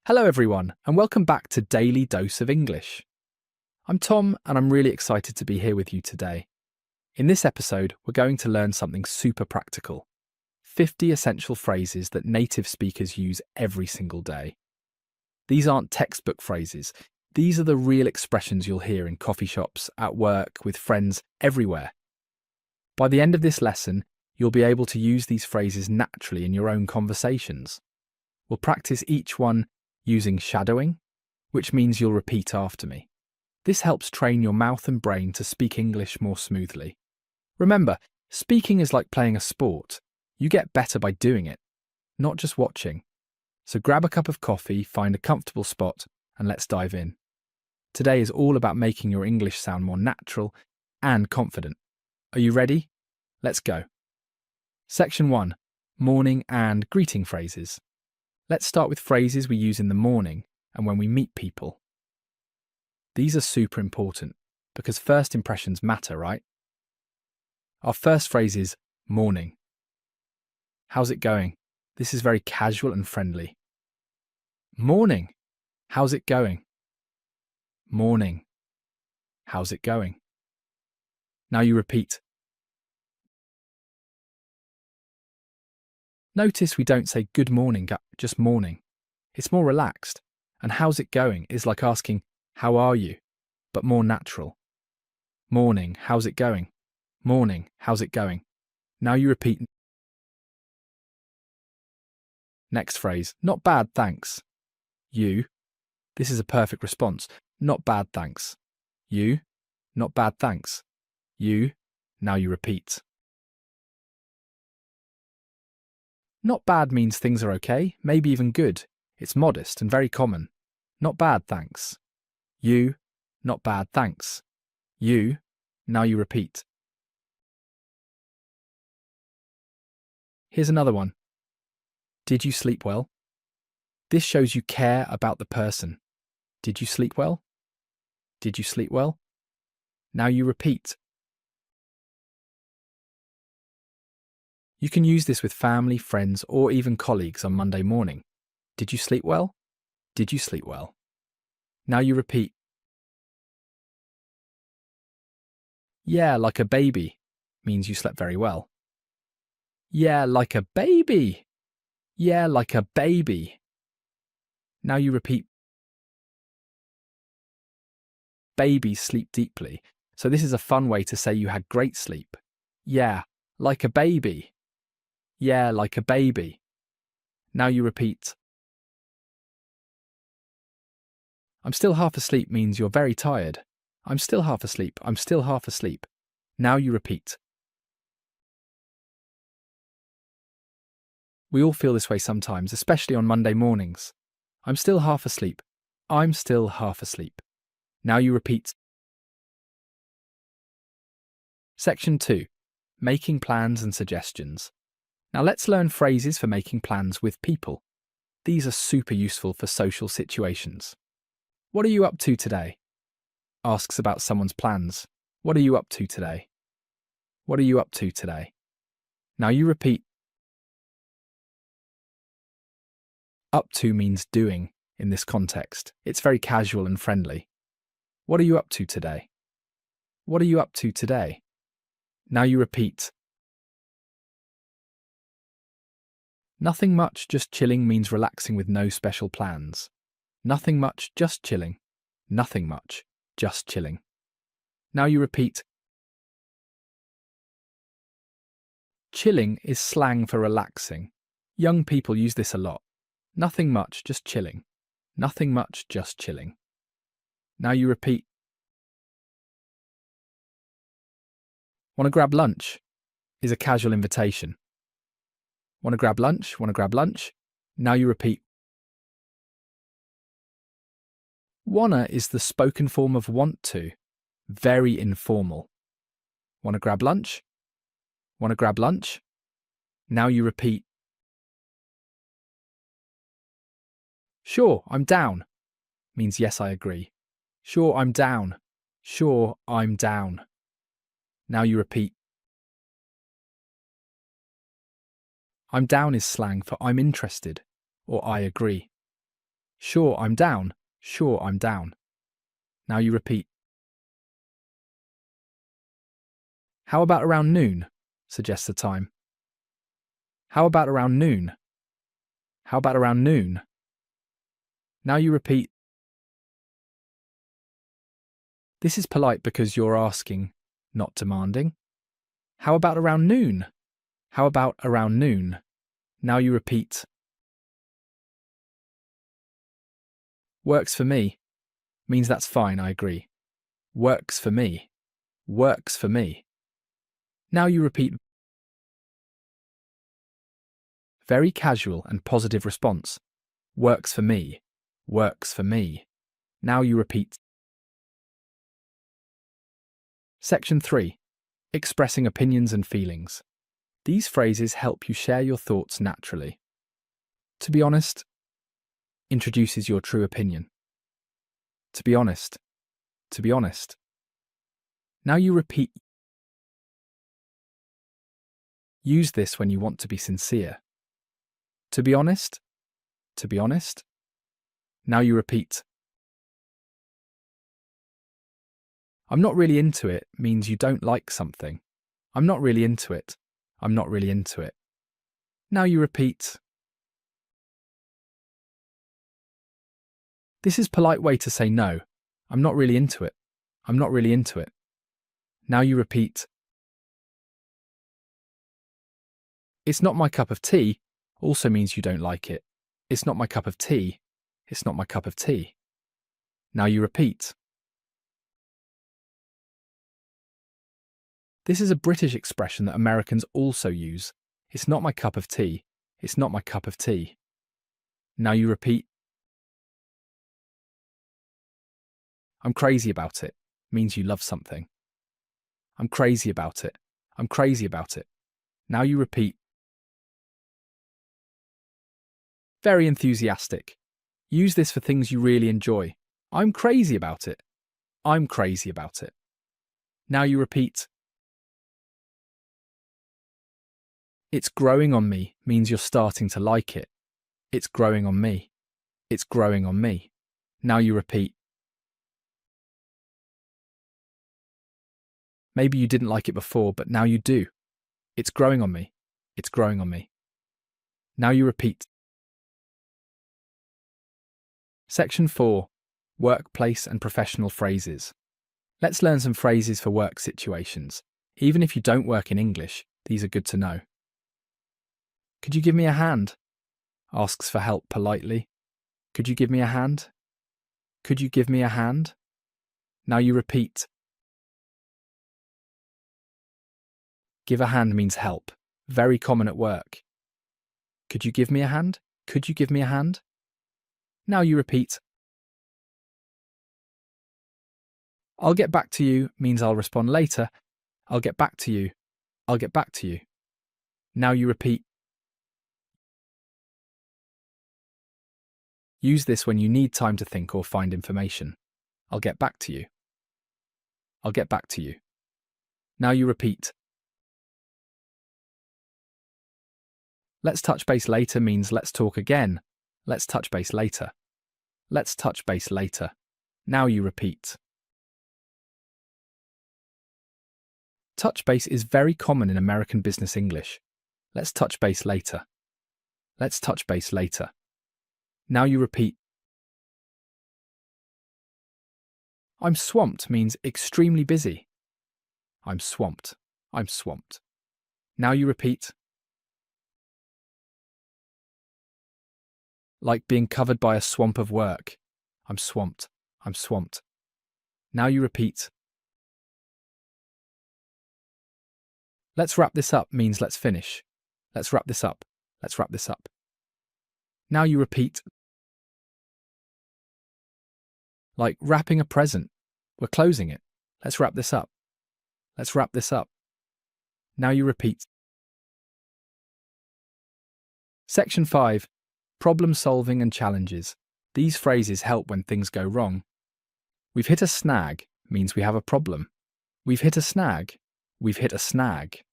Hello, everyone, and welcome back to Daily Dose of English. I'm Tom, and I'm really excited to be here with you today. In this episode, we're going to learn something super practical 50 essential phrases that native speakers use every single day. These aren't textbook phrases, these are the real expressions you'll hear in coffee shops, at work, with friends, everywhere. By the end of this lesson, you'll be able to use these phrases naturally in your own conversations. We'll practice each one using shadowing, which means you'll repeat after me. This helps train your mouth and brain to speak English more smoothly. Remember, speaking is like playing a sport. You get better by doing it, not just watching. So grab a cup of coffee, find a comfortable spot, and let's dive in. Today is all about making your English sound more natural and confident. Are you ready? Let's go. Section 1. Morning and greeting phrases. Let's start with phrases we use in the morning and when we meet people. These are super important because first impressions matter, right? Our first phrase is morning. How's it going? This is very casual and friendly. Morning. How's it going? Morning. How's it going? Now you repeat. Notice we don't say good morning, just morning. It's more relaxed, and how's it going is like asking, how are you, but more natural. Morning, how's it going? Morning, how's it going? Now you repeat. Next phrase, not bad, thanks. You. This is a perfect response. Not bad, thanks. You. Not bad, thanks. You. Now you repeat. Not bad means things are okay, maybe even good. It's modest and very common. Not bad, thanks. You. Not bad, thanks. You. Now you repeat. Here's another one. Did you sleep well? This shows you care about the person. Did you sleep well? Did you sleep well? Now you repeat. You can use this with family, friends, or even colleagues on Monday morning. Did you sleep well? Did you sleep well? Now you repeat. Yeah, like a baby means you slept very well. Yeah, like a baby. Yeah, like a baby. Now you repeat. Babies sleep deeply, so this is a fun way to say you had great sleep. Yeah, like a baby. Yeah, like a baby. Now you repeat. I'm still half asleep means you're very tired. I'm still half asleep. I'm still half asleep. Now you repeat. We all feel this way sometimes, especially on Monday mornings. I'm still half asleep. I'm still half asleep. Now you repeat. Section 2. Making plans and suggestions. Now let's learn phrases for making plans with people. These are super useful for social situations. What are you up to today? Asks about someone's plans. What are you up to today? What are you up to today? Now you repeat. Up to means doing in this context. It's very casual and friendly. What are you up to today? What are you up to today? Now you repeat. Nothing much, just chilling means relaxing with no special plans. Nothing much, just chilling. Nothing much, just chilling. Now you repeat. Chilling is slang for relaxing. Young people use this a lot. Nothing much, just chilling. Nothing much, just chilling. Now you repeat. Want to grab lunch? Is a casual invitation. Want to grab lunch? Want to grab lunch? Now you repeat. Wanna is the spoken form of want to. Very informal. Want to grab lunch? Want to grab lunch? Now you repeat. Sure, I'm down. Means yes, I agree. Sure, I'm down. Sure, I'm down. Now you repeat. I'm down is slang for I'm interested or I agree. Sure, I'm down. Sure, I'm down. Now you repeat. How about around noon? Suggests the time. How about around noon? How about around noon? Now you repeat. This is polite because you're asking, not demanding. How about around noon? How about around noon? Now you repeat. Works for me means that's fine, I agree. Works for me. Works for me. Now you repeat. Very casual and positive response. Works for me. Works for me. Now you repeat. Section 3. Expressing opinions and feelings. These phrases help you share your thoughts naturally. To be honest introduces your true opinion. To be honest. To be honest. Now you repeat. Use this when you want to be sincere. To be honest. To be honest. Now you repeat. I'm not really into it means you don't like something. I'm not really into it. I'm not really into it. Now you repeat. This is a polite way to say no. I'm not really into it. I'm not really into it. Now you repeat. It's not my cup of tea also means you don't like it. It's not my cup of tea. It's not my cup of tea. Now you repeat. This is a British expression that Americans also use. It's not my cup of tea. It's not my cup of tea. Now you repeat. I'm crazy about it means you love something. I'm crazy about it. I'm crazy about it. Now you repeat. Very enthusiastic. Use this for things you really enjoy. I'm crazy about it. I'm crazy about it. Now you repeat. It's growing on me means you're starting to like it. It's growing on me. It's growing on me. Now you repeat. Maybe you didn't like it before, but now you do. It's growing on me. It's growing on me. Now you repeat. Section 4. Workplace and professional phrases. Let's learn some phrases for work situations. Even if you don't work in English, these are good to know. Could you give me a hand? Asks for help politely. Could you give me a hand? Could you give me a hand? Now you repeat. Give a hand means help. Very common at work. Could you give me a hand? Could you give me a hand? Now you repeat. I'll get back to you means I'll respond later. I'll get back to you. I'll get back to you. Now you repeat. Use this when you need time to think or find information. I'll get back to you. I'll get back to you. Now you repeat. Let's touch base later means let's talk again. Let's touch base later. Let's touch base later. Now you repeat. Touch base is very common in American business English. Let's touch base later. Let's touch base later. Now you repeat. I'm swamped means extremely busy. I'm swamped. I'm swamped. Now you repeat. Like being covered by a swamp of work. I'm swamped. I'm swamped. Now you repeat. Let's wrap this up means let's finish. Let's wrap this up. Let's wrap this up. Now you repeat. Like wrapping a present. We're closing it. Let's wrap this up. Let's wrap this up. Now you repeat. Section 5. Problem solving and challenges. These phrases help when things go wrong. We've hit a snag means we have a problem. We've hit a snag. We've hit a snag.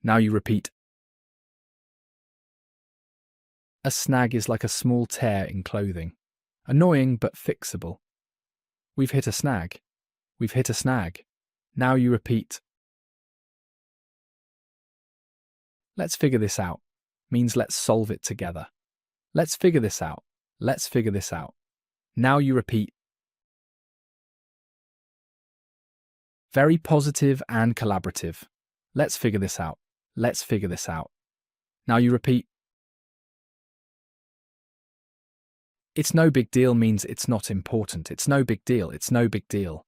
Now you repeat. A snag is like a small tear in clothing. Annoying but fixable. We've hit a snag. We've hit a snag. Now you repeat. Let's figure this out means let's solve it together. Let's figure this out. Let's figure this out. Now you repeat. Very positive and collaborative. Let's figure this out. Let's figure this out. Now you repeat. It's no big deal means it's not important. It's no big deal. It's no big deal.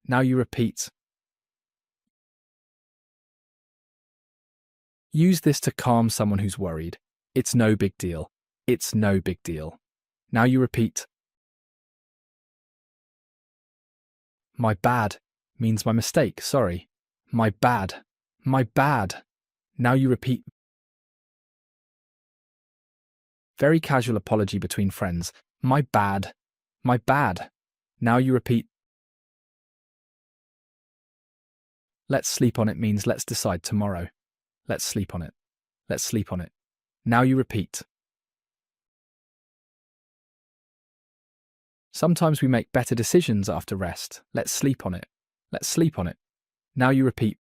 Now you repeat. Use this to calm someone who's worried. It's no big deal. It's no big deal. Now you repeat. My bad means my mistake, sorry. My bad. My bad. Now you repeat. Very casual apology between friends. My bad. My bad. Now you repeat. Let's sleep on it means let's decide tomorrow. Let's sleep on it. Let's sleep on it. Now you repeat. Sometimes we make better decisions after rest. Let's sleep on it. Let's sleep on it. Now you repeat.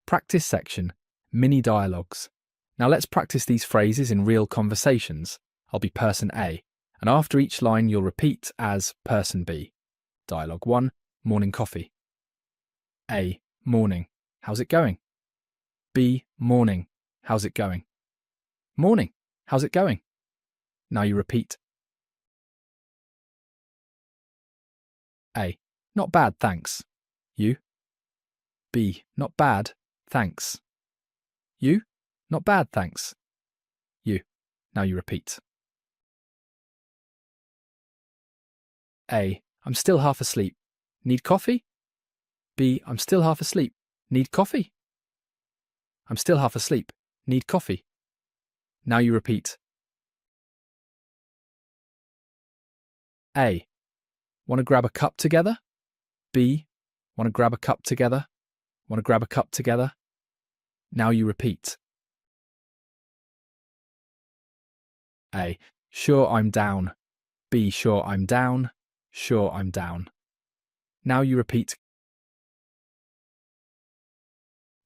Practice section, mini dialogues. Now let's practice these phrases in real conversations. I'll be person A, and after each line you'll repeat as person B. Dialogue 1, morning coffee. A, morning. How's it going? B, morning. How's it going? Morning. How's it going? Now you repeat. A, not bad, thanks. You? B, not bad, thanks. You? Not bad, thanks. You. Now you repeat. A, I'm still half asleep. Need coffee? B, I'm still half asleep. Need coffee? I'm still half asleep. Need coffee? Now you repeat. A, want to grab a cup together? B, want to grab a cup together? Want to grab a cup together? Now you repeat. A, sure I'm down. B, sure I'm down. Sure I'm down. Now you repeat.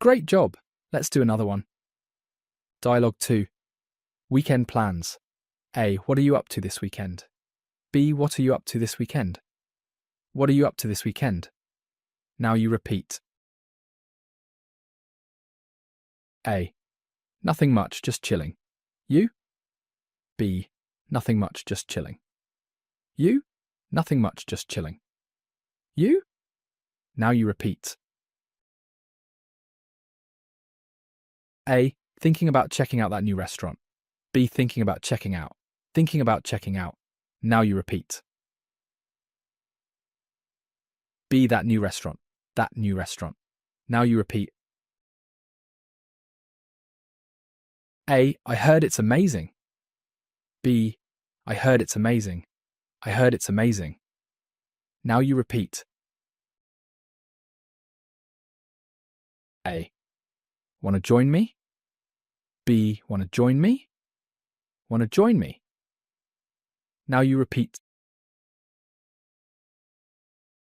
Great job. Let's do another one. Dialogue 2. Weekend plans. A, what are you up to this weekend? B, what are you up to this weekend? What are you up to this weekend? Now you repeat. A, nothing much, just chilling. You? B, nothing much, just chilling. You? Nothing much, just chilling. You? Now you repeat. A, thinking about checking out that new restaurant. B, thinking about checking out. Thinking about checking out. Now you repeat. B, that new restaurant. That new restaurant. Now you repeat. A, I heard it's amazing. B, I heard it's amazing. I heard it's amazing. Now you repeat. A, want to join me? B, want to join me? Want to join me? Now you repeat.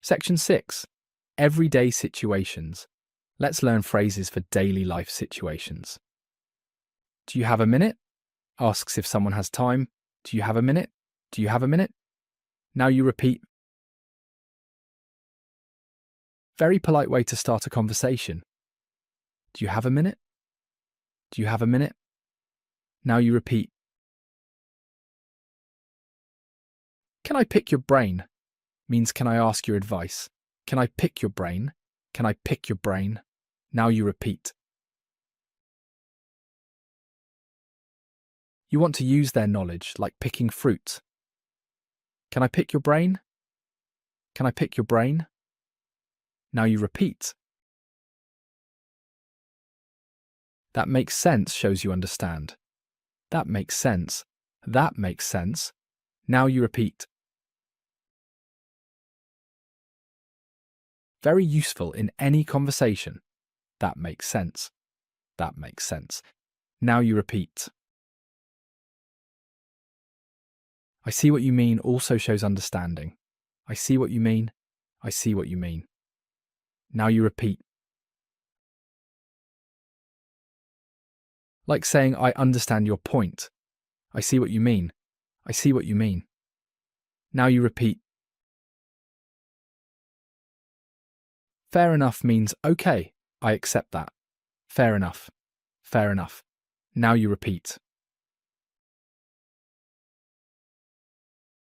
Section 6. Everyday situations. Let's learn phrases for daily life situations. Do you have a minute? Asks if someone has time. Do you have a minute? Do you have a minute? Now you repeat. Very polite way to start a conversation. Do you have a minute? Do you have a minute? Now you repeat. Can I pick your brain? Means can I ask your advice? Can I pick your brain? Can I pick your brain? Now you repeat. You want to use their knowledge like picking fruit. Can I pick your brain? Can I pick your brain? Now you repeat. That makes sense shows you understand. That makes sense. That makes sense. Now you repeat. Very useful in any conversation. That makes sense. That makes sense. Now you repeat. I see what you mean also shows understanding. I see what you mean. I see what you mean. Now you repeat. Like saying, I understand your point. I see what you mean. I see what you mean. Now you repeat. Fair enough means, okay, I accept that. Fair enough. Fair enough. Now you repeat.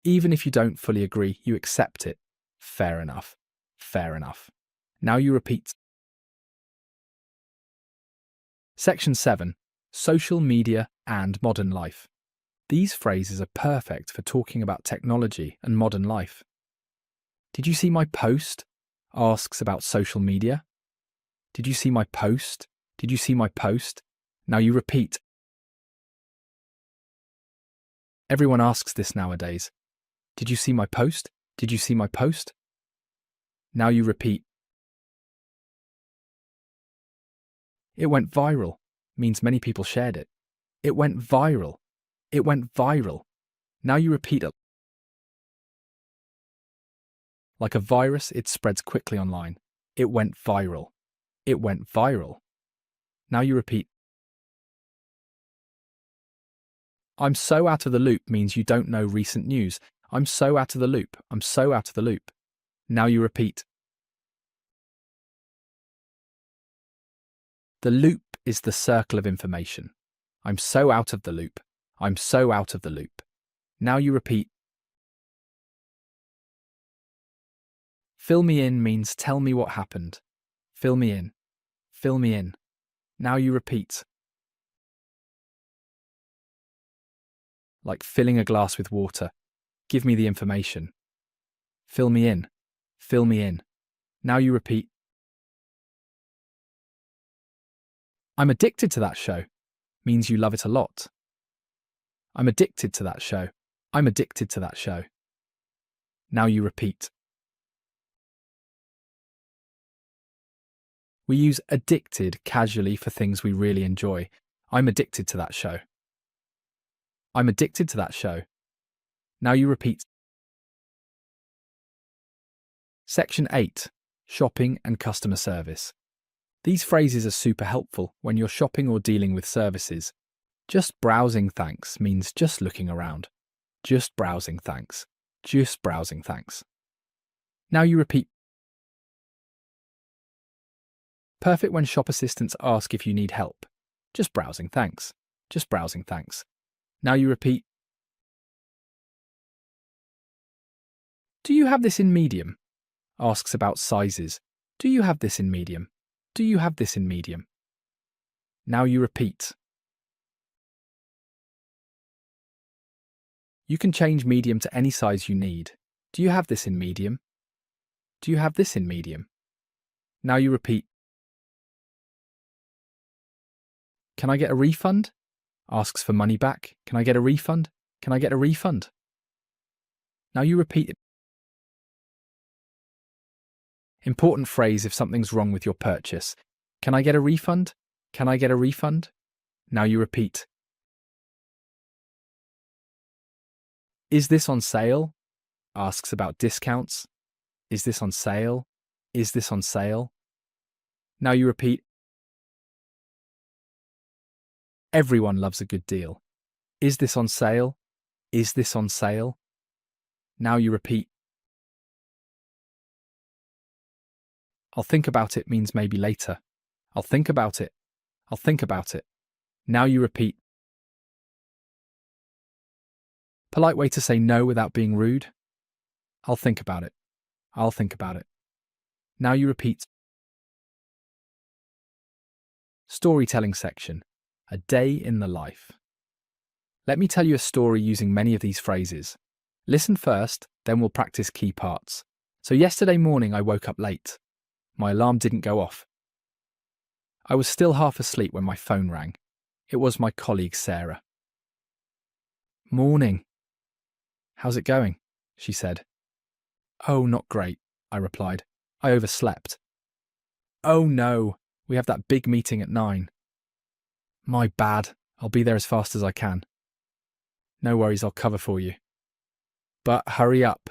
Even if you don't fully agree, you accept it. Fair enough. Fair enough. Now you repeat. Section 7. Social media and modern life. These phrases are perfect for talking about technology and modern life. Did you see my post? Asks about social media. Did you see my post? Did you see my post? Now you repeat. Everyone asks this nowadays. Did you see my post? Did you see my post? Now you repeat. It went viral means many people shared it. It went viral. It went viral. Now you repeat it. Like a virus, it spreads quickly online. It went viral. It went viral. Now you repeat. I'm so out of the loop means you don't know recent news. I'm so out of the loop. I'm so out of the loop. Now you repeat. The loop is the circle of information. I'm so out of the loop. I'm so out of the loop. Now you repeat. Fill me in means tell me what happened. Fill me in. Fill me in. Now you repeat. Like filling a glass with water. Give me the information. Fill me in. Fill me in. Now you repeat. I'm addicted to that show means you love it a lot. I'm addicted to that show. I'm addicted to that show. Now you repeat. We use addicted casually for things we really enjoy. I'm addicted to that show. I'm addicted to that show. Now you repeat. Section 8. Shopping and customer service. These phrases are super helpful when you're shopping or dealing with services. Just browsing thanks means just looking around. Just browsing thanks. Just browsing thanks. Now you repeat. Perfect when shop assistants ask if you need help. Just browsing thanks. Just browsing thanks. Now you repeat. Do you have this in medium? Asks about sizes. Do you have this in medium? Do you have this in medium? Now you repeat. You can change medium to any size you need. Do you have this in medium? Do you have this in medium? Now you repeat. Can I get a refund? Asks for money back. Can I get a refund? Can I get a refund? Now you repeat it. Important phrase if something's wrong with your purchase. Can I get a refund? Can I get a refund? Now you repeat. Is this on sale? Asks about discounts. Is this on sale? Is this on sale? Now you repeat. Everyone loves a good deal. Is this on sale? Is this on sale? Now you repeat. I'll think about it means maybe later. I'll think about it. I'll think about it. Now you repeat. Polite way to say no without being rude. I'll think about it. I'll think about it. Now you repeat. Storytelling section. A day in the life. Let me tell you a story using many of these phrases. Listen first, then we'll practice key parts. So yesterday morning I woke up late. My alarm didn't go off. I was still half asleep when my phone rang. It was my colleague Sarah. Morning. How's it going? She said. Oh, not great, I replied. I overslept. Oh no, we have that big meeting at 9. My bad, I'll be there as fast as I can. No worries, I'll cover for you. But hurry up.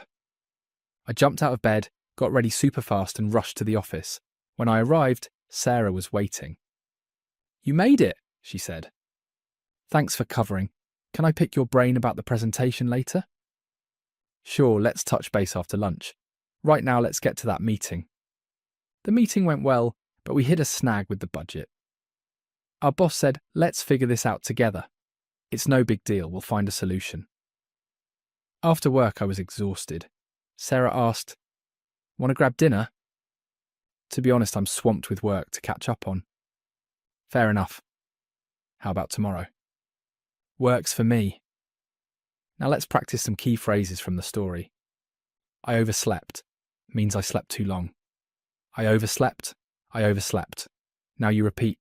I jumped out of bed, got ready super fast and rushed to the office. When I arrived, Sarah was waiting. You made it, she said. Thanks for covering. Can I pick your brain about the presentation later? Sure, let's touch base after lunch. Right now, let's get to that meeting. The meeting went well, but we hit a snag with the budget. Our boss said, let's figure this out together. It's no big deal, we'll find a solution. After work, I was exhausted. Sarah asked, want to grab dinner? To be honest, I'm swamped with work to catch up on. Fair enough. How about tomorrow? Works for me. Now let's practice some key phrases from the story. I overslept means I slept too long. I overslept. I overslept. Now you repeat.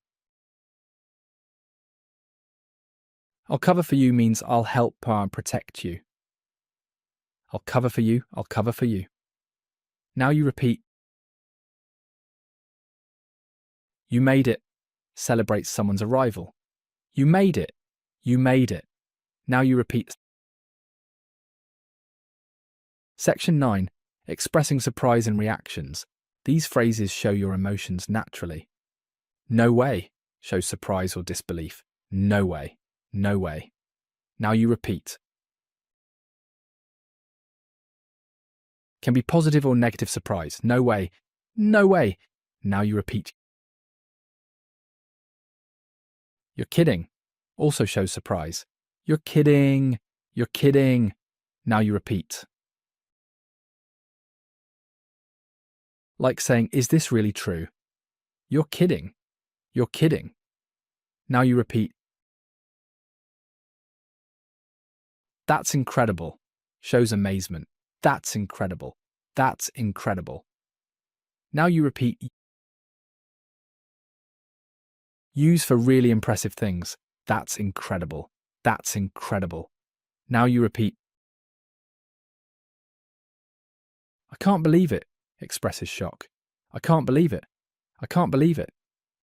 I'll cover for you means I'll help protect you. I'll cover for you. I'll cover for you. Now you repeat. You made it. Celebrates someone's arrival. You made it. You made it. Now you repeat. Section 9. Expressing surprise and reactions. These phrases show your emotions naturally. No way shows surprise or disbelief. No way. No way. Now you repeat. Can be positive or negative surprise. No way. No way. Now you repeat. You're kidding. Also shows surprise. You're kidding. You're kidding. Now you repeat. Like saying, is this really true? You're kidding. You're kidding. Now you repeat. That's incredible. Shows amazement. That's incredible. That's incredible. Now you repeat. Use for really impressive things. That's incredible. That's incredible. Now you repeat. I can't believe it. Expresses shock. I can't believe it. I can't believe it.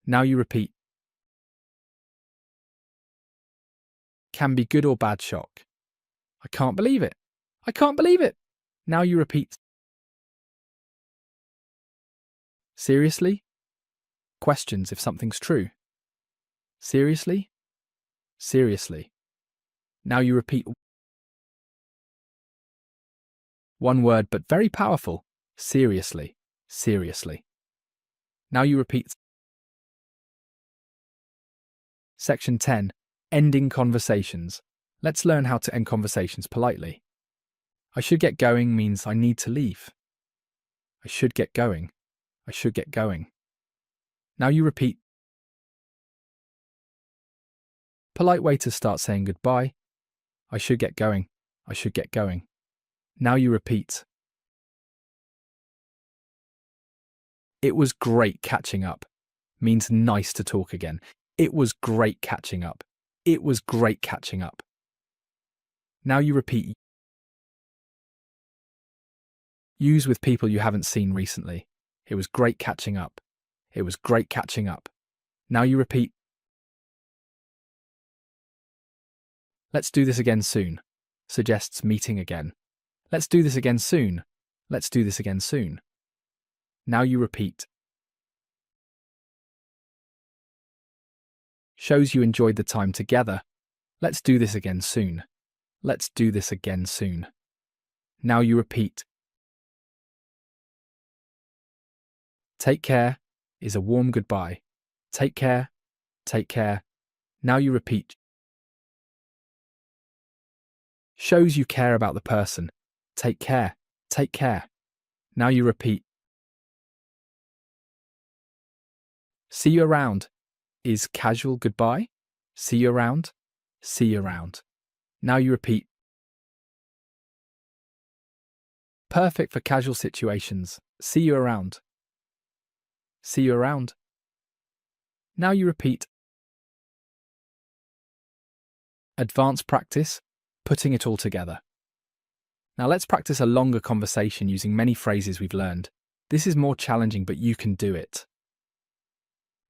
Now you repeat. Can be good or bad shock. I can't believe it. I can't believe it. Now you repeat. Seriously? Questions if something's true. Seriously? Seriously. Now you repeat. One word but very powerful. Seriously. Seriously. Now you repeat. Section 10. Ending conversations. Let's learn how to end conversations politely. I should get going means I need to leave. I should get going. I should get going. Now you repeat. Polite way to start saying goodbye. I should get going. I should get going. Now you repeat. It was great catching up. Means nice to talk again. It was great catching up. It was great catching up. Now you repeat. Use with people you haven't seen recently. It was great catching up. It was great catching up. Now you repeat. Let's do this again soon. Suggests meeting again. Let's do this again soon. Let's do this again soon. Now you repeat. Shows you enjoyed the time together. Let's do this again soon. Let's do this again soon. Now you repeat. Take care is a warm goodbye. Take care. Take care. Now you repeat. Shows you care about the person. Take care. Take care. Now you repeat. See you around is casual goodbye. See you around. See you around. Now you repeat. Perfect for casual situations. See you around. See you around. Now you repeat. Advanced practice, putting it all together. Now let's practice a longer conversation using many phrases we've learned. This is more challenging, but you can do it.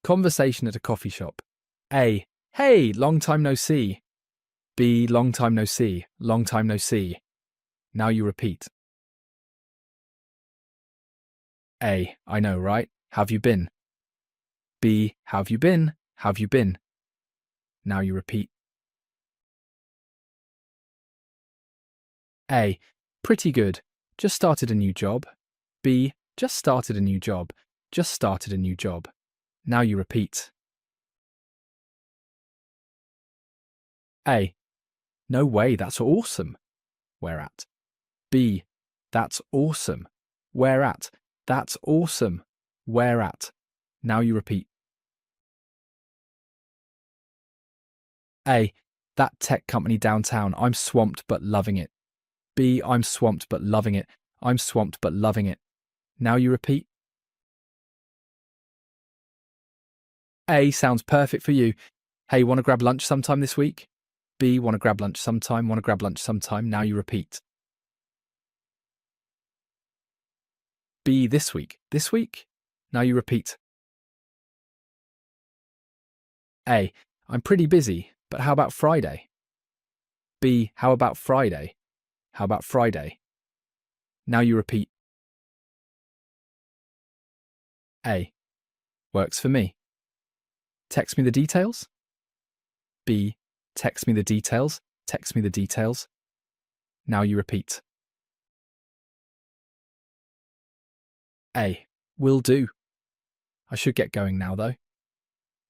Conversation at a coffee shop. A. Hey, long time no see. B. Long time no see. Long time no see. Now you repeat. A. I know, right? How've you been? B. How've you been? How've you been? Now you repeat. A. Pretty good. Just started a new job. B. Just started a new job. Just started a new job. Now you repeat. A. No way, that's awesome. Where at? B. That's awesome. Where at? That's awesome. Where at? Now you repeat. A. That tech company downtown, I'm swamped but loving it. B. I'm swamped but loving it. I'm swamped but loving it. Now you repeat. A. Sounds perfect for you. Hey, want to grab lunch sometime this week? B. Want to grab lunch sometime? Want to grab lunch sometime? Now you repeat. B. This week? This week? Now you repeat. A. I'm pretty busy, but how about Friday? B. How about Friday? How about Friday? Now you repeat. A. Works for me. Text me the details. B. Text me the details. Text me the details. Now you repeat. A. Will do. I should get going now though.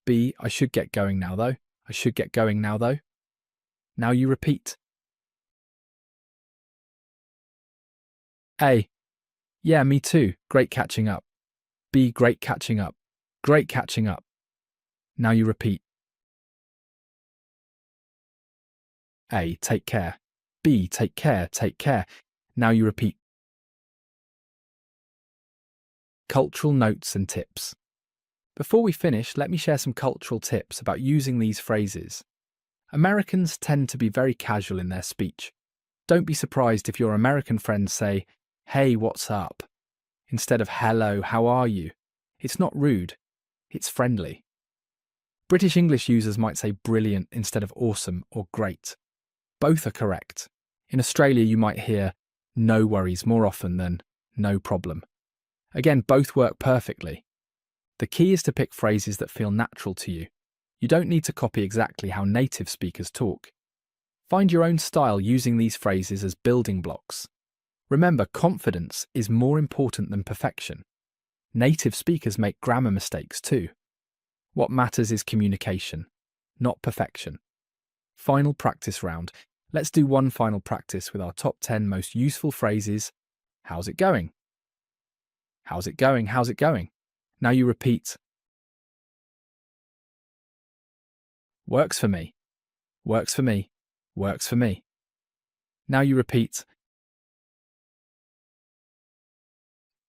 B. I should get going now though. I should get going now though. Now you repeat. A. Yeah, me too. Great catching up. B. Great catching up. Great catching up. Now you repeat. A. Take care. B. Take care. Take care. Now you repeat. Cultural notes and tips. Before we finish, let me share some cultural tips about using these phrases. Americans tend to be very casual in their speech. Don't be surprised if your American friends say, "Hey, what's up?" instead of "Hello, how are you?" It's not rude, it's friendly. British English users might say brilliant instead of awesome or great. Both are correct. In Australia, you might hear no worries more often than no problem. Again, both work perfectly. The key is to pick phrases that feel natural to you. You don't need to copy exactly how native speakers talk. Find your own style using these phrases as building blocks. Remember, confidence is more important than perfection. Native speakers make grammar mistakes too. What matters is communication, not perfection. Final practice round. Let's do one final practice with our top 10 most useful phrases. How's it going? How's it going? How's it going? Now you repeat. Works for me. Works for me. Works for me. Now you repeat.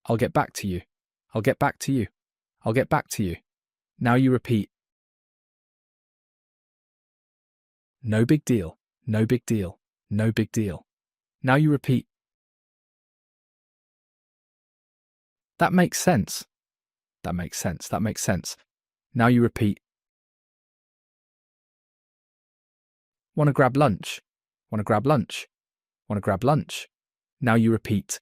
I'll get back to you. I'll get back to you. I'll get back to you. Now you repeat. No big deal. No big deal. No big deal. Now you repeat. That makes sense. That makes sense. That makes sense. Now you repeat. Want to grab lunch? Want to grab lunch? Want to grab lunch? Now you repeat.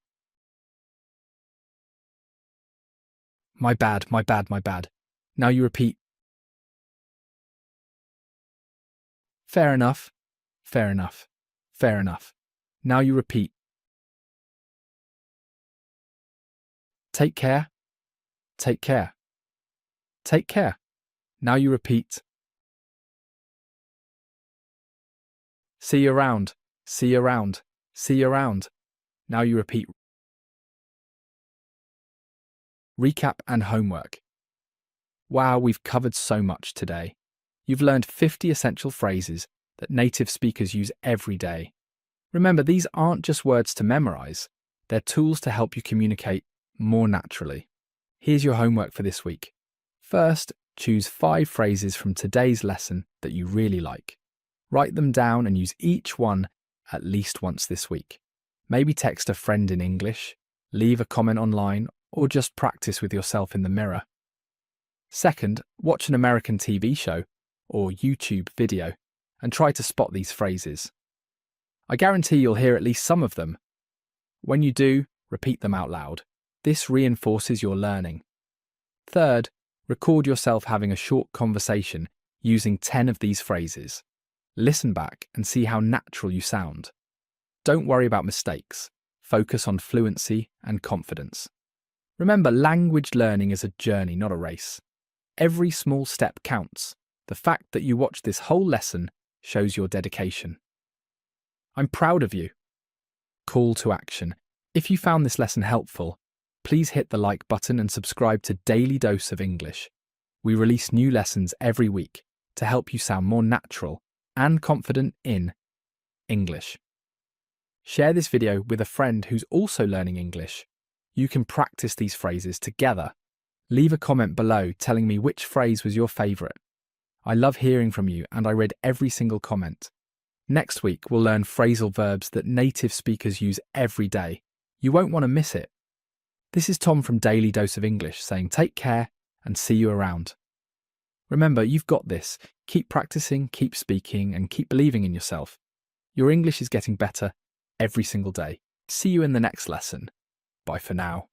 My bad, my bad, my bad. Now you repeat. Fair enough. Fair enough. Fair enough. Now you repeat. Take care. Take care. Take care. Now you repeat. See you around. See you around. See you around. Now you repeat. Recap and homework. Wow, we've covered so much today. You've learned 50 essential phrases that native speakers use every day. Remember, these aren't just words to memorize. They're tools to help you communicate more naturally. Here's your homework for this week. First, choose 5 phrases from today's lesson that you really like. Write them down and use each one at least once this week. Maybe text a friend in English, leave a comment online, or just practice with yourself in the mirror. Second, watch an American TV show or YouTube video and try to spot these phrases. I guarantee you'll hear at least some of them, When you do, repeat them out loud. This reinforces your learning. Third, record yourself having a short conversation using 10 of these phrases. Listen back and see how natural you sound. Don't worry about mistakes. Focus on fluency and confidence. Remember, language learning is a journey, not a race. Every small step counts. The fact that you watched this whole lesson shows your dedication. I'm proud of you. Call to action. If you found this lesson helpful, please hit the like button and subscribe to Daily Dose of English. We release new lessons every week to help you sound more natural and confident in English. Share this video with a friend who's also learning English. You can practice these phrases together. Leave a comment below telling me which phrase was your favourite. I love hearing from you and I read every single comment. Next week, we'll learn phrasal verbs that native speakers use every day. You won't want to miss it. This is Tom from Daily Dose of English saying take care and see you around. Remember, you've got this. Keep practicing, keep speaking, and keep believing in yourself. Your English is getting better every single day. See you in the next lesson. Bye for now.